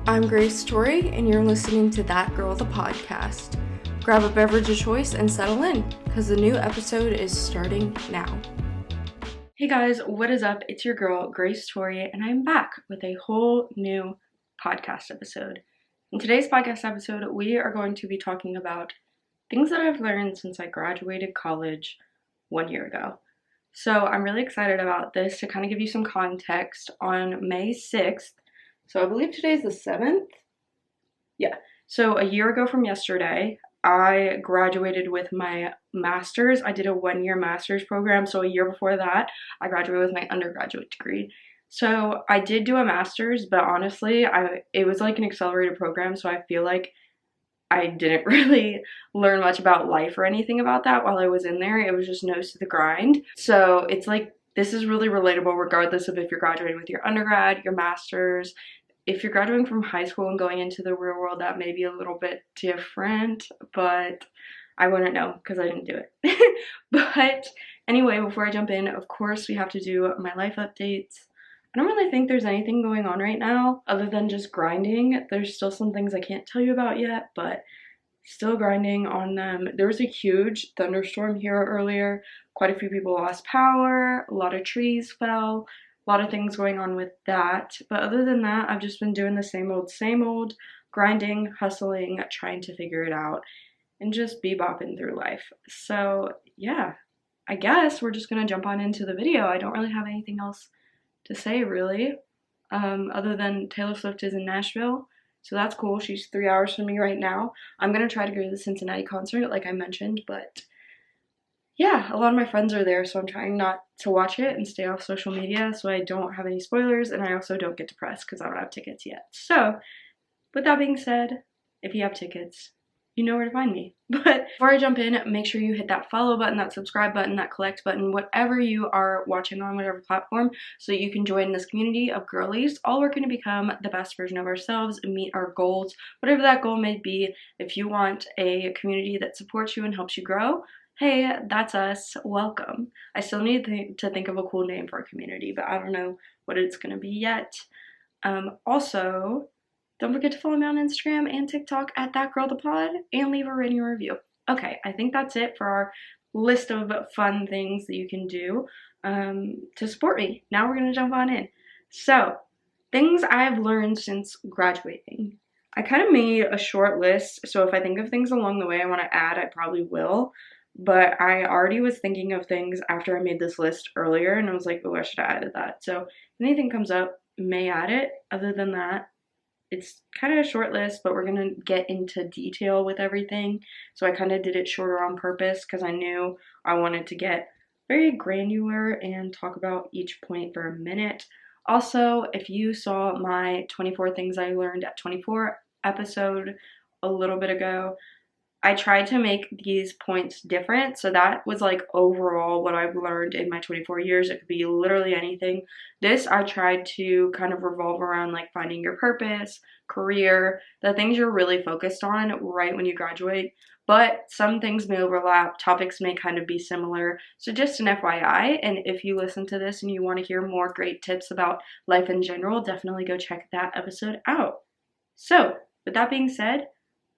I'm Grace Torie, and you're listening to That Girl the Podcast. Grab a beverage of choice and settle in, because the new episode is starting now. Hey guys, what is up? It's your girl, Grace Torie, and I'm back with a whole new podcast episode. In today's podcast episode, we are going to be talking about things that I've learned since I graduated college 1 year ago. So I'm really excited about this to kind of give you some context. On May 6th, so I believe today's the 7th? Yeah. So a year ago from yesterday, I graduated with my master's. I did a 1-year master's program. So a year before that, I graduated with my undergraduate degree. So I did do a master's, but honestly, it was like an accelerated program. So I feel like I didn't really learn much about life or anything about that while I was in there. It was just nose to the grind. So it's like, this is really relatable regardless of if you're graduating with your undergrad, your master's. If you're graduating from high school and going into the real world, that may be a little bit different, but I wouldn't know because I didn't do it. But anyway, before I jump in, of course, we have to do my life updates. I don't really think there's anything going on right now other than just grinding. There's still some things I can't tell you about yet, but still grinding on them. There was a huge thunderstorm here earlier. Quite a few people lost power, a lot of trees fell, a lot of things going on with that. But other than that, I've just been doing the same old, grinding, hustling, trying to figure it out, and just bebopping through life. So yeah, I guess we're just gonna jump on into the video. I don't really have anything else to say really, other than Taylor Swift is in Nashville. So that's cool. She's 3 hours from me right now. I'm going to try to go to the Cincinnati concert, like I mentioned, but yeah, a lot of my friends are there, so I'm trying not to watch it and stay off social media so I don't have any spoilers, and I also don't get depressed because I don't have tickets yet. So, with that being said, if you have tickets, you know where to find me. But before I jump in, make sure you hit that follow button, that subscribe button, that collect button, whatever you are watching on whatever platform, so you can join this community of girlies, all working to become the best version of ourselves and meet our goals, whatever that goal may be. If you want a community that supports you and helps you grow, hey, that's us. Welcome. I still need to think of a cool name for a community, but I don't know what it's going to be yet. Also, don't forget to follow me on Instagram and TikTok at ThatGirlThePod and leave a rating or review. Okay, I think that's it for our list of fun things that you can do to support me. Now we're going to jump on in. So, things I've learned since graduating. I kind of made a short list, so if I think of things along the way I want to add, I probably will. But I already was thinking of things after I made this list earlier, and I was like, oh, I should have added that. So, if anything comes up, may add it. Other than that, it's kind of a short list, but we're going to get into detail with everything. So I kind of did it shorter on purpose because I knew I wanted to get very granular and talk about each point for a minute. Also, if you saw my 24 things I learned at 24 episode a little bit ago, I tried to make these points different. So that was like overall what I've learned in my 24 years. It could be literally anything. This I tried to kind of revolve around like finding your purpose, career, the things you're really focused on right when you graduate. But some things may overlap, topics may kind of be similar. So just an FYI, and if you listen to this and you want to hear more great tips about life in general, definitely go check that episode out. So with that being said,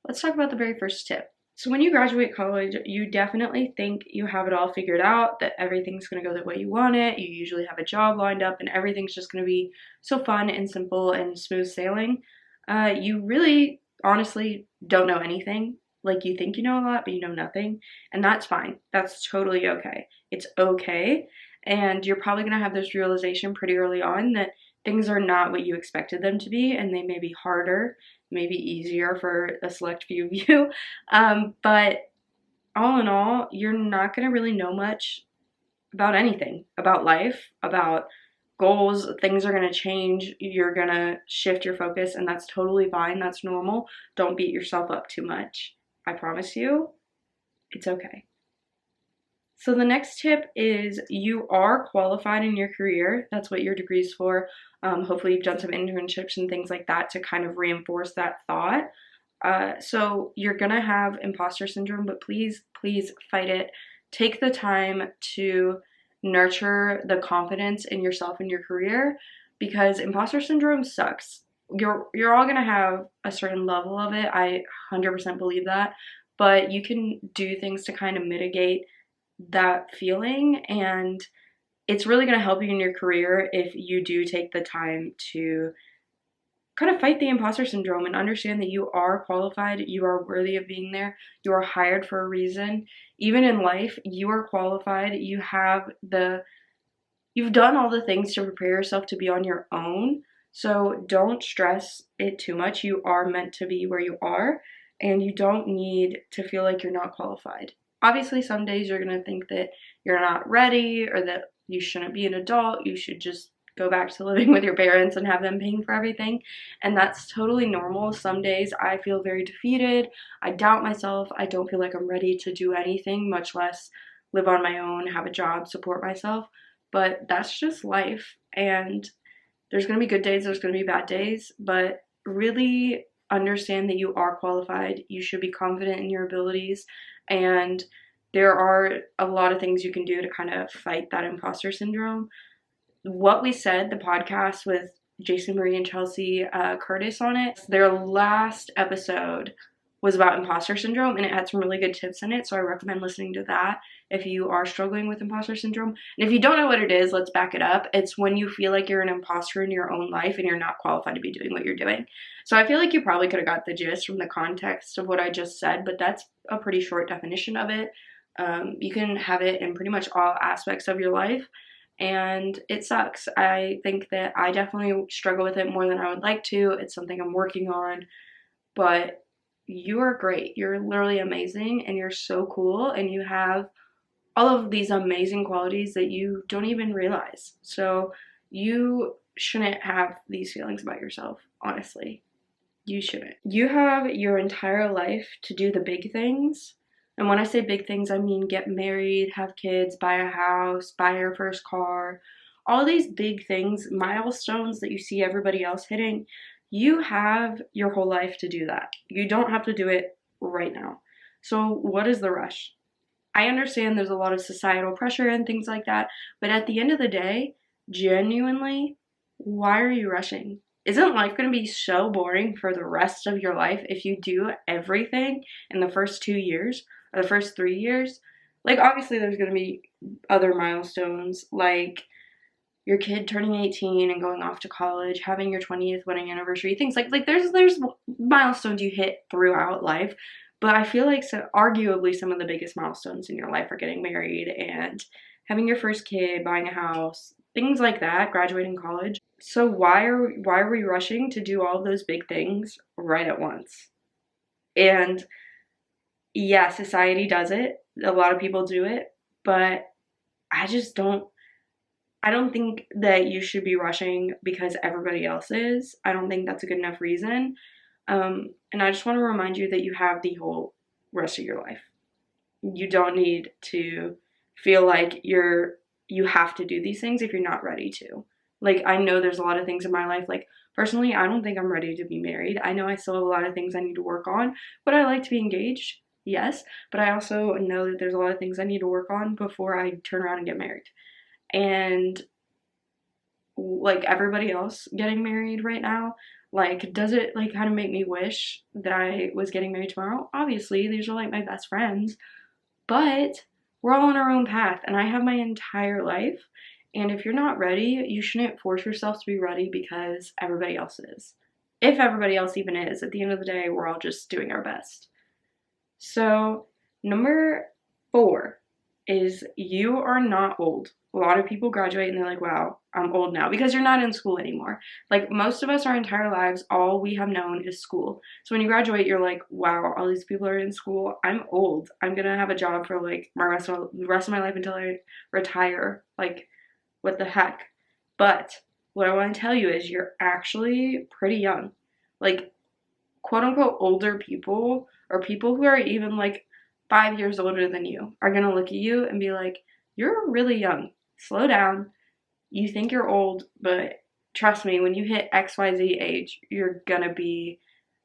let's talk about the very first tip. So when you graduate college, you definitely think you have it all figured out, that everything's going to go the way you want it. You usually have a job lined up and everything's just going to be so fun and simple and smooth sailing. You really, honestly, don't know anything. Like you think you know a lot, but you know nothing. And that's fine. That's totally okay. It's okay. And you're probably going to have this realization pretty early on that things are not what you expected them to be, and they may be harder, maybe easier for a select few of you. But all in all, you're not going to really know much about anything, about life, about goals. Things are going to change. You're going to shift your focus, and that's totally fine. That's normal. Don't beat yourself up too much. I promise you, it's okay. So the next tip is you are qualified in your career. That's what your degree is for. Hopefully you've done some internships and things like that to kind of reinforce that thought. So you're going to have imposter syndrome, but please fight it. Take the time to nurture the confidence in yourself and your career, because imposter syndrome sucks. you're all gonna have a certain level of it. I 100% believe that, but you can do things to kind of mitigate that feeling, and it's really gonna help you in your career if you do take the time to kind of fight the imposter syndrome and understand that you are qualified, you are worthy of being there, you are hired for a reason. Even in life, you are qualified, you've done all the things to prepare yourself to be on your own. So don't stress it too much. You are meant to be where you are, and you don't need to feel like you're not qualified. Obviously, some days you're going to think that you're not ready or that you shouldn't be an adult. You should just go back to living with your parents and have them paying for everything. And that's totally normal. Some days I feel very defeated. I doubt myself. I don't feel like I'm ready to do anything, much less live on my own, have a job, support myself. But that's just life. And there's going to be good days, there's going to be bad days, but really understand that you are qualified. You should be confident in your abilities, and there are a lot of things you can do to kind of fight that imposter syndrome. What We Said, the podcast with Jason Marie and Chelsea Curtis on it, their last episode was about imposter syndrome, and it had some really good tips in it, so I recommend listening to that if you are struggling with imposter syndrome. And if you don't know what it is, let's back it up. It's when you feel like you're an imposter in your own life and you're not qualified to be doing what you're doing. So I feel like you probably could have got the gist from the context of what I just said, but that's a pretty short definition of it. You can have it in pretty much all aspects of your life, and it sucks. I think that I definitely struggle with it more than I would like to. It's something I'm working on, but you are great. You're literally amazing, and you're so cool, and you have all of these amazing qualities that you don't even realize. So you shouldn't have these feelings about yourself, honestly. You shouldn't. You have your entire life to do the big things. And when I say big things, I mean get married, have kids, buy a house, buy your first car. All these big things, milestones that you see everybody else hitting, you have your whole life to do that. You don't have to do it right now. So what is the rush? I understand there's a lot of societal pressure and things like that, but at the end of the day, genuinely, why are you rushing? Isn't life going to be so boring for the rest of your life if you do everything in the first 2 years or the first 3 years? Like, obviously there's going to be other milestones, like your kid turning 18 and going off to college, having your 20th wedding anniversary, things like there's milestones you hit throughout life. But I feel like arguably some of the biggest milestones in your life are getting married and having your first kid, buying a house, things like that, graduating college. So why are we rushing to do all of those big things right at once? And yeah, society does it. A lot of people do it, but I don't think that you should be rushing because everybody else is. I don't think that's a good enough reason. And I just want to remind you that you have the whole rest of your life. You don't need to feel like you have to do these things if you're not ready to. Like, I know there's a lot of things in my life, like, personally, I don't think I'm ready to be married. I know I still have a lot of things I need to work on. Would I like to be engaged? Yes. But I also know that there's a lot of things I need to work on before I turn around and get married. And like everybody else getting married right now, like, does it like kind of make me wish that I was getting married tomorrow? Obviously, these are like my best friends, but we're all on our own path, and I have my entire life. And if you're not ready, you shouldn't force yourself to be ready because everybody else is. If everybody else even is, at the end of the day, we're all just doing our best. So, number 4 is you are not old. A lot of people graduate and they're like, wow, I'm old now, because you're not in school anymore. Like, most of us, our entire lives, all we have known is school. So when you graduate, you're like, wow, all these people are in school. I'm old. I'm gonna have a job for like the rest of my life until I retire. Like, what the heck? But what I want to tell you is you're actually pretty young. Like, quote unquote older people, or people who are even like 5 years older than you, are gonna look at you and be like, you're really young. Slow down. You think you're old, but trust me, when you hit XYZ age, you're gonna be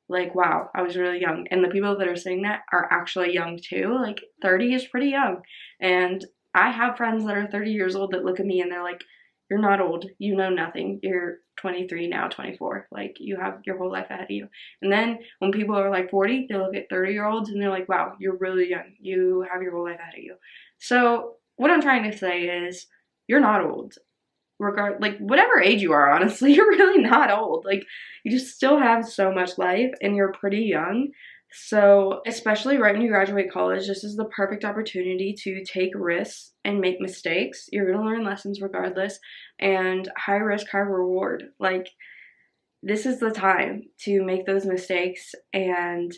like, wow, I was really young. And the people that are saying that are actually young too. Like, 30 is pretty young. And I have friends that are 30 years old that look at me and they're like, You're not old. You know nothing. You're 23 now, 24. Like, you have your whole life ahead of you. And then when people are like 40, they look at 30-year-olds and they're like, wow, you're really young. You have your whole life ahead of you. So what I'm trying to say is you're not old. Like, whatever age you are, honestly, you're really not old. Like, you just still have so much life and you're pretty young. So especially right when you graduate college, this is the perfect opportunity to take risks and make mistakes. You're going to learn lessons regardless, and high risk, high reward. Like, this is the time to make those mistakes and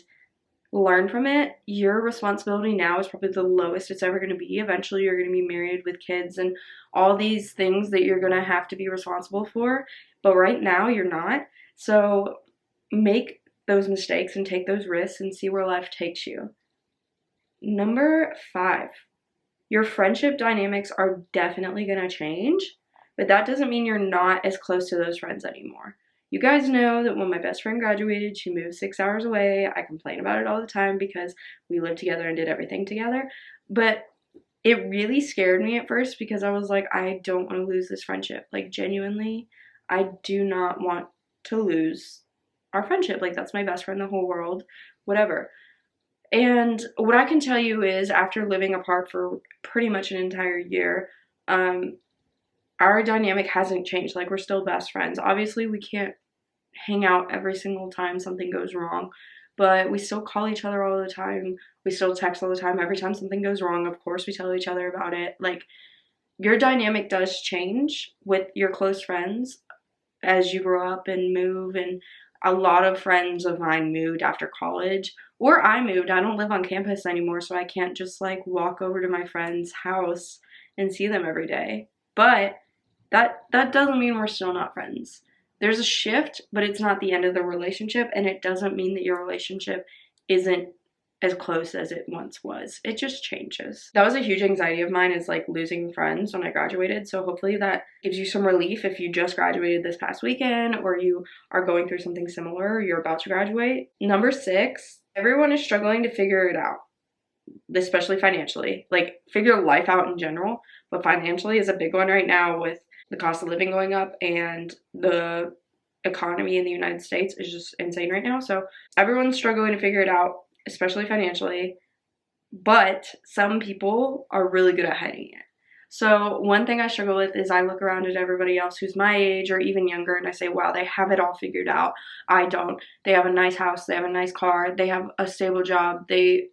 learn from it. Your responsibility now is probably the lowest it's ever going to be. Eventually you're going to be married with kids and all these things that you're going to have to be responsible for, but right now you're not. So make those mistakes and take those risks and see where life takes you. Number 5, your friendship dynamics are definitely going to change, but that doesn't mean you're not as close to those friends anymore. You guys know that when my best friend graduated, she moved 6 hours away. I complain about it all the time because we lived together and did everything together. But it really scared me at first because I was like, I don't want to lose this friendship. Like, genuinely, I do not want to lose our friendship. Like, that's my best friend in the whole world, whatever. And what I can tell you is, after living apart for pretty much an entire year, our dynamic hasn't changed. Like, we're still best friends. Obviously, we can't hang out every single time something goes wrong, but we still call each other all the time. We still text all the time. Every time something goes wrong, of course, we tell each other about it. Like, your dynamic does change with your close friends as you grow up and move, and a lot of friends of mine moved after college, or I moved. I don't live on campus anymore, so I can't just like walk over to my friend's house and see them every day. But that doesn't mean we're still not friends. There's a shift, but it's not the end of the relationship, and it doesn't mean that your relationship isn't as close as it once was. It just changes. That was a huge anxiety of mine, is like losing friends when I graduated. So hopefully that gives you some relief if you just graduated this past weekend, or you are going through something similar, or you're about to graduate. Number 6, everyone is struggling to figure it out, especially financially. Like, figure life out in general, but financially is a big one right now with the cost of living going up, and the economy in the United States is just insane right now. So everyone's struggling to figure it out, especially financially, but some people are really good at hiding it. So one thing I struggle with is I look around at everybody else who's my age or even younger, and I say, wow, they have it all figured out. I don't. They have a nice house, they have a nice car, they have a stable job, they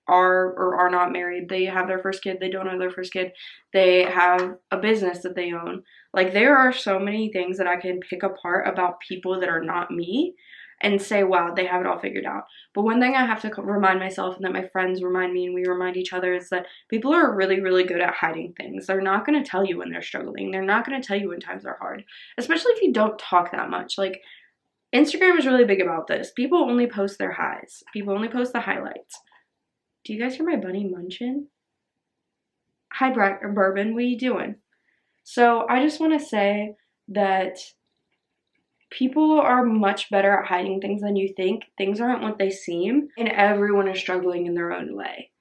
are or are not married, they have their first kid, they don't have their first kid, they have a business that they own. Like, there are so many things that I can pick apart about people that are not me and say, wow, they have it all figured out. But one thing I have to remind myself, and that my friends remind me and we remind each other, is that people are really, really good at hiding things. They're not going to tell you when they're struggling. They're not going to tell you when times are hard, especially if you don't talk that much. Like, Instagram is really big about this. People only post their highs. People only post the highlights. Do you guys hear my bunny munching? Hi, Bourbon, what are you doing? So I just want to say that people are much better at hiding things than you think. Things aren't what they seem, and everyone is struggling in their own way.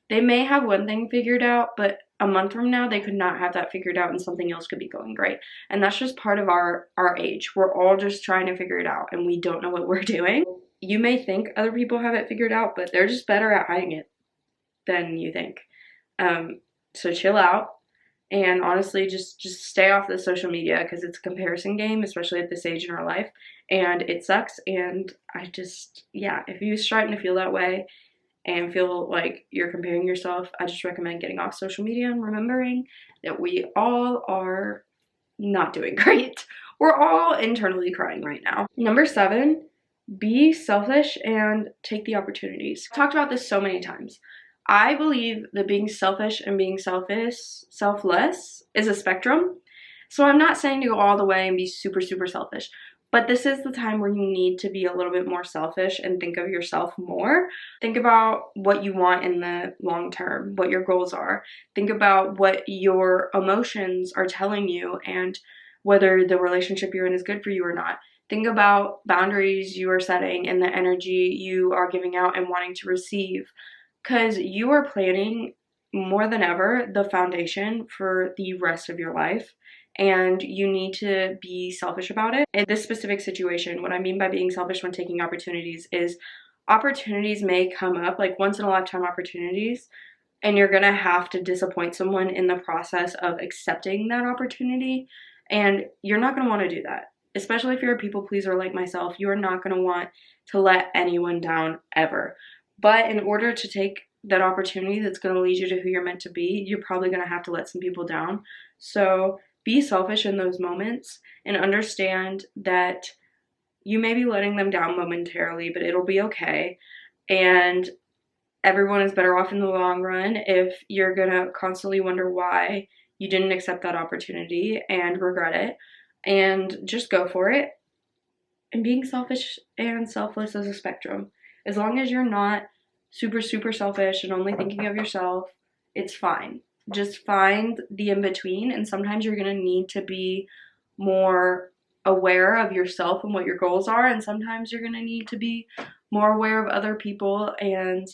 They may have one thing figured out, but a month from now, they could not have that figured out and something else could be going great. And that's just part of our age. We're all just trying to figure it out, and we don't know what we're doing. You may think other people have it figured out, but they're just better at hiding it than you think. So chill out, and honestly, just stay off the social media, because it's a comparison game, especially at this age in our life, and it sucks. And if you're starting to feel that way and feel like you're comparing yourself, I just recommend getting off social media and remembering that we all are not doing great. We're all internally crying right now. Number 7, be selfish and take the opportunities. I've talked about this so many times. I believe that being selfish and being selfless is a spectrum. So I'm not saying to go all the way and be super, super selfish, but this is the time where you need to be a little bit more selfish and think of yourself more. Think about what you want in the long term, what your goals are. Think about what your emotions are telling you and whether the relationship you're in is good for you or not. Think about boundaries you are setting and the energy you are giving out and wanting to receive. Because you are planning more than ever the foundation for the rest of your life. and you need to be selfish about it. In this specific situation, what I mean by being selfish when taking opportunities is opportunities may come up, like once in a lifetime opportunities, and you're gonna have to disappoint someone in the process of accepting that opportunity, and you're not gonna want to do that. Especially if you're a people pleaser like myself, you're not gonna want to let anyone down ever. But in order to take that opportunity that's gonna lead you to who you're meant to be, you're probably gonna have to let some people down. So be selfish in those moments and understand that you may be letting them down momentarily, but it'll be okay. And everyone is better off in the long run if you're gonna constantly wonder why you didn't accept that opportunity and regret it, and just go for it. And being selfish and selfless is a spectrum. As long as you're not super selfish and only thinking of yourself, it's fine. Just find the in between, and sometimes you're gonna need to be more aware of yourself and what your goals are, and sometimes you're gonna need to be more aware of other people and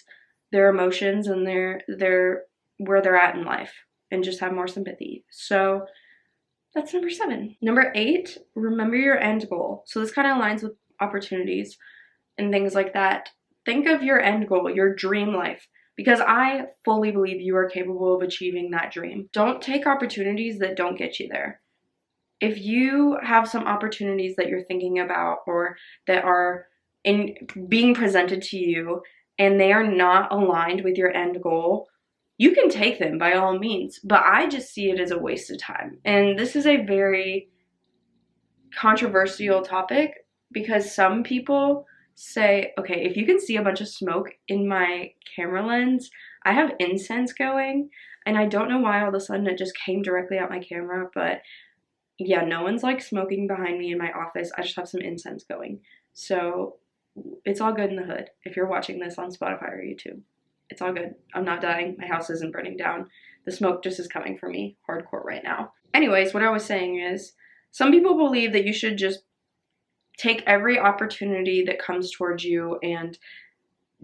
their emotions and their where they're at in life, and just have more sympathy. So that's number 7. Number 8, remember your end goal. So this kind of aligns with opportunities and things like that. Think of your end goal, your dream life, because I fully believe you are capable of achieving that dream. Don't take opportunities that don't get you there. If you have some opportunities that you're thinking about or that are being presented to you and they are not aligned with your end goal, you can take them by all means, but I just see it as a waste of time. And this is a very controversial topic because some people say, okay, if you can see a bunch of smoke in my camera lens, I have incense going, and I don't know why all of a sudden it just came directly out my camera, but yeah, no one's like smoking behind me in my office. I just have some incense going. So it's all good in the hood if you're watching this on Spotify or YouTube. It's all good. I'm not dying. My house isn't burning down. The smoke just is coming for me hardcore right now. Anyways, what I was saying is some people believe that you should just take every opportunity that comes towards you, and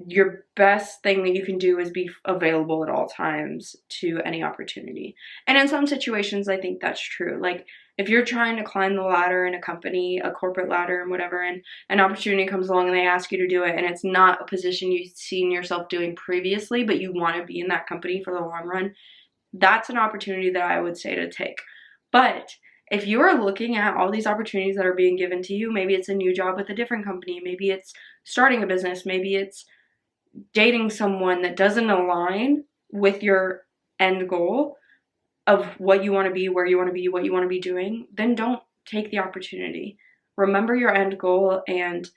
your best thing that you can do is be available at all times to any opportunity. And in some situations, I think that's true. Like if you're trying to climb the ladder in a company, a corporate ladder and whatever, and an opportunity comes along and they ask you to do it, and it's not a position you've seen yourself doing previously, but you want to be in that company for the long run, that's an opportunity that I would say to take. But if you are looking at all these opportunities that are being given to you, maybe it's a new job with a different company, maybe it's starting a business, maybe it's dating someone that doesn't align with your end goal of what you want to be, where you want to be, what you want to be doing, then don't take the opportunity. Remember your end goal and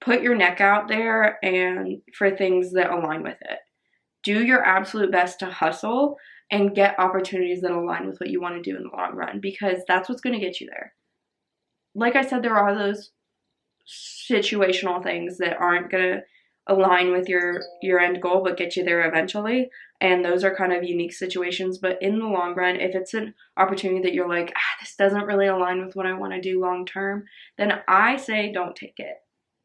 put your neck out there and for things that align with it. Do your absolute best to hustle and get opportunities that align with what you want to do in the long run, because that's what's going to get you there. Like I said, there are those situational things that aren't going to align with your end goal but get you there eventually, and those are kind of unique situations. But in the long run, if it's an opportunity that you're like, this doesn't really align with what I want to do long term, then I say don't take it.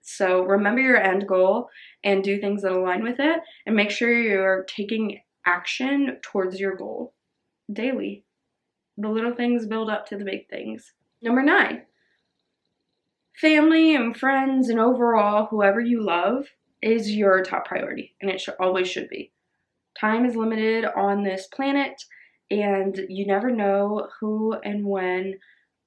So remember your end goal and do things that align with it, and make sure you're taking action towards your goal daily. The little things build up to the big things. Number 9, family and friends and overall whoever you love is your top priority, and it always should be. Time is limited on this planet, and you never know who and when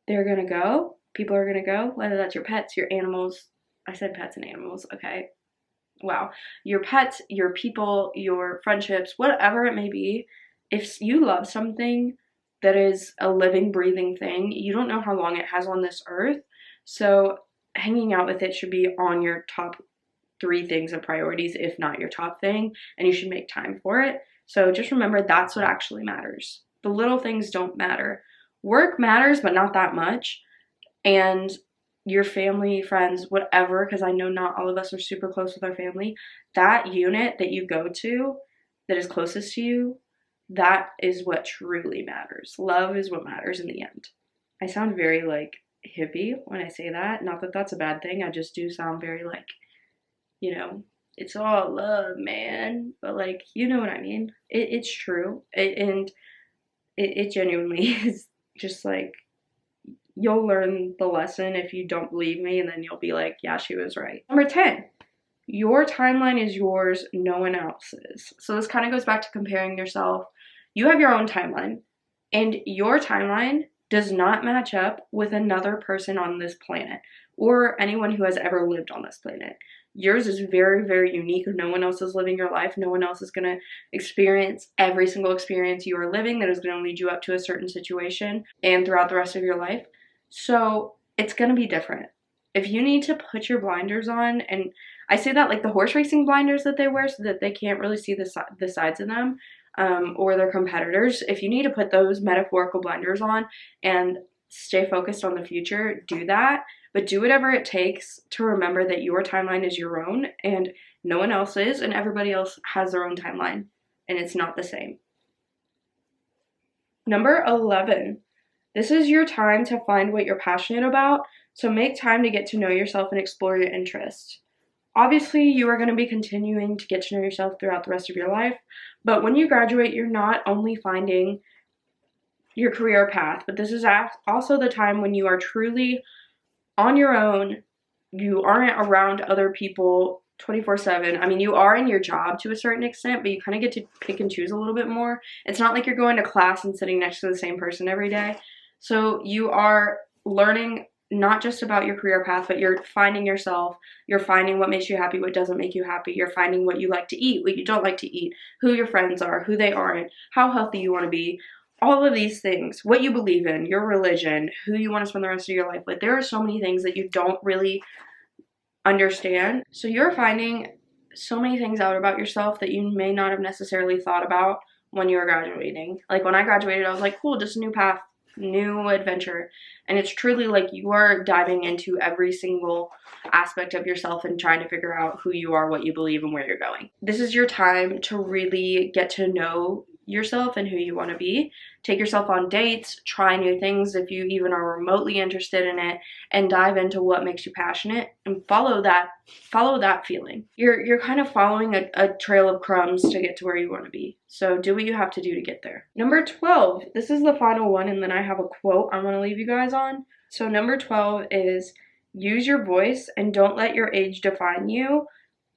they're gonna go. People are gonna go, whether that's your pets, your animals. I said pets and animals, okay. Wow. Your pets, your people, your friendships, whatever it may be. If you love something that is a living, breathing thing, you don't know how long it has on this earth. So hanging out with it should be on your top 3 things of priorities, if not your top thing, and you should make time for it. So just remember, that's what actually matters. The little things don't matter. Work matters, but not that much. And your family, friends, whatever, because I know not all of us are super close with our family, that unit that you go to that is closest to you, that is what truly matters. Love is what matters in the end. I sound very like hippie when I say that. Not that that's a bad thing. I just do sound very like, you know, it's all love, man. But like, you know what I mean? It's true. It genuinely is just like you'll learn the lesson if you don't believe me, and then you'll be like, yeah, she was right. Number 10, your timeline is yours, no one else's. So this kind of goes back to comparing yourself. You have your own timeline, and your timeline does not match up with another person on this planet or anyone who has ever lived on this planet. Yours is very, very unique. No one else is living your life. No one else is going to experience every single experience you are living that is going to lead you up to a certain situation and throughout the rest of your life. So it's going to be different. If you need to put your blinders on, and I say that like the horse racing blinders that they wear so that they can't really see the sides of them, or their competitors, if you need to put those metaphorical blinders on and stay focused on the future, do that. But do whatever it takes to remember that your timeline is your own and no one else's, and everybody else has their own timeline, and it's not the same. Number 11, this is your time to find what you're passionate about, so make time to get to know yourself and explore your interests. Obviously, you are going to be continuing to get to know yourself throughout the rest of your life, but when you graduate, you're not only finding your career path, but this is also the time when you are truly on your own. You aren't around other people 24/7. I mean, you are in your job to a certain extent, but you kind of get to pick and choose a little bit more. It's not like you're going to class and sitting next to the same person every day. So you are learning not just about your career path, but you're finding yourself. You're finding what makes you happy, what doesn't make you happy. You're finding what you like to eat, what you don't like to eat, who your friends are, who they aren't, how healthy you want to be. All of these things, what you believe in, your religion, who you want to spend the rest of your life with. There are so many things that you don't really understand. So you're finding so many things out about yourself that you may not have necessarily thought about when you were graduating. Like when I graduated, I was like, cool, just a new path, new adventure. And it's truly like you are diving into every single aspect of yourself and trying to figure out who you are, what you believe, and where you're going. This is your time to really get to know yourself and who you want to be. Take yourself on dates, try new things if you even are remotely interested in it, and dive into what makes you passionate and follow that feeling. You're kind of following a trail of crumbs to get to where you want to be. So do what you have to do to get there. Number 12, this is the final one, and then I have a quote I want to leave you guys on. So number 12 is use your voice and don't let your age define you.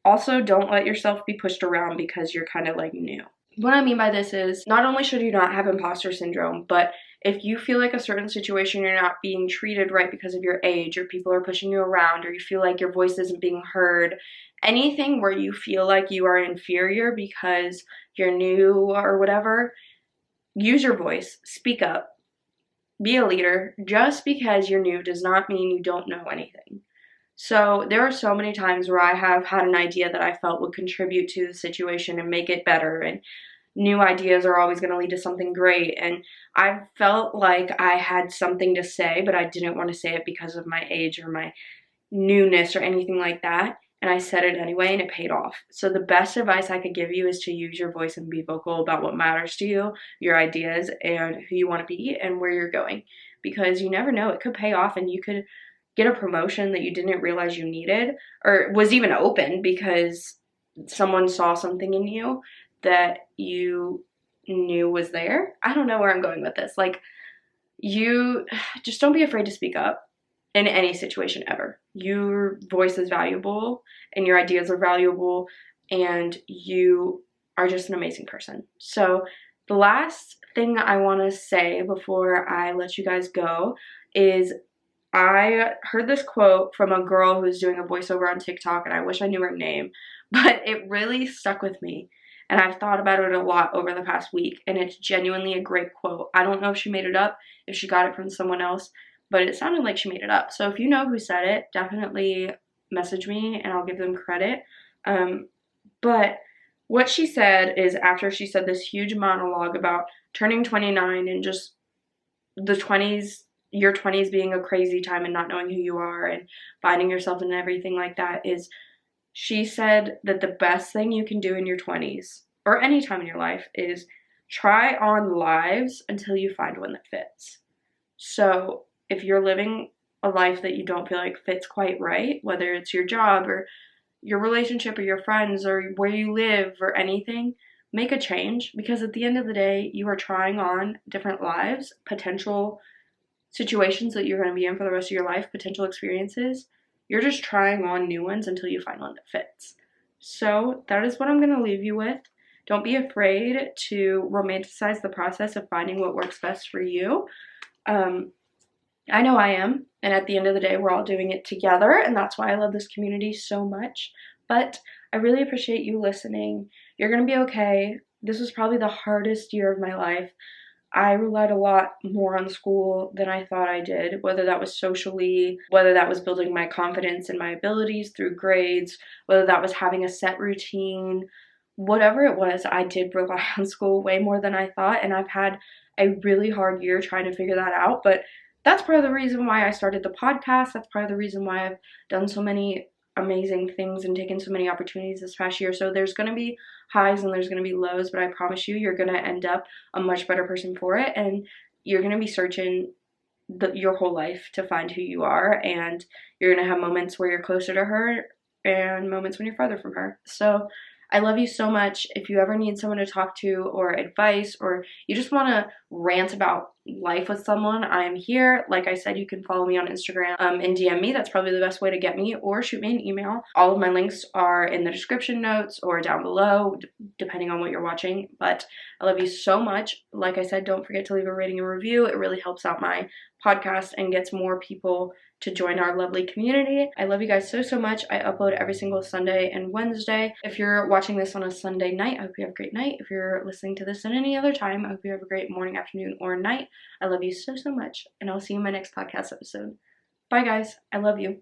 Also, don't let yourself be pushed around because you're kind of like new. What I mean by this is not only should you not have imposter syndrome, but if you feel like a certain situation you're not being treated right because of your age, or people are pushing you around, or you feel like your voice isn't being heard, anything where you feel like you are inferior because you're new or whatever, use your voice, speak up, be a leader. Just because you're new does not mean you don't know anything. So there are so many times where I have had an idea that I felt would contribute to the situation and make it better, and new ideas are always going to lead to something great, and I felt like I had something to say, but I didn't want to say it because of my age or my newness or anything like that, and I said it anyway, and it paid off. So the best advice I could give you is to use your voice and be vocal about what matters to you, your ideas, and who you want to be and where you're going, because you never know, it could pay off, and you could get a promotion that you didn't realize you needed or was even open because someone saw something in you that you knew was there. I don't know where I'm going with this. Like, you just don't be afraid to speak up in any situation ever. Your voice is valuable and your ideas are valuable, and you are just an amazing person. So the last thing I want to say before I let you guys go is I heard this quote from a girl who's doing a voiceover on TikTok, and I wish I knew her name, but it really stuck with me. And I've thought about it a lot over the past week, and it's genuinely a great quote. I don't know if she made it up, if she got it from someone else, but it sounded like she made it up. So if you know who said it, definitely message me and I'll give them credit. But what she said is, after she said this huge monologue about turning 29 and just the 20s, your 20s being a crazy time and not knowing who you are and finding yourself and everything like that, is she said that the best thing you can do in your 20s or any time in your life is try on lives until you find one that fits. So if you're living a life that you don't feel like fits quite right, whether it's your job or your relationship or your friends or where you live or anything, make a change, because at the end of the day, you are trying on different lives, potential situations that you're going to be in for the rest of your life, potential experiences, you're just trying on new ones until you find one that fits. So that is what I'm going to leave you with. Don't be afraid to romanticize the process of finding what works best for you. I know I am, and at the end of the day, we're all doing it together, and that's why I love this community so much. But I really appreciate you listening. You're going to be okay. This was probably the hardest year of my life. I relied a lot more on school than I thought I did, whether that was socially, whether that was building my confidence and my abilities through grades, whether that was having a set routine, whatever it was, I did rely on school way more than I thought, and I've had a really hard year trying to figure that out. But that's part of the reason why I started the podcast. That's part of the reason why I've done so many amazing things and taken so many opportunities this past year. So there's going to be highs and there's going to be lows, but I promise you, you're going to end up a much better person for it, and you're going to be searching your whole life to find who you are, and you're going to have moments where you're closer to her and moments when you're farther from her. So I love you so much. If you ever need someone to talk to or advice, or you just want to rant about life with someone, I am here. Like I said, you can follow me on Instagram and DM me. That's probably the best way to get me, or shoot me an email. All of my links are in the description notes or down below, depending on what you're watching. But I love you so much. Like I said, don't forget to leave a rating and review. It really helps out my podcast and gets more people to join our lovely community. I love you guys so, so much. I upload every single Sunday and Wednesday. If you're watching this on a Sunday night, I hope you have a great night. If you're listening to this at any other time, I hope you have a great morning, afternoon, or night. I love you so, so much, and I'll see you in my next podcast episode. Bye, guys. I love you.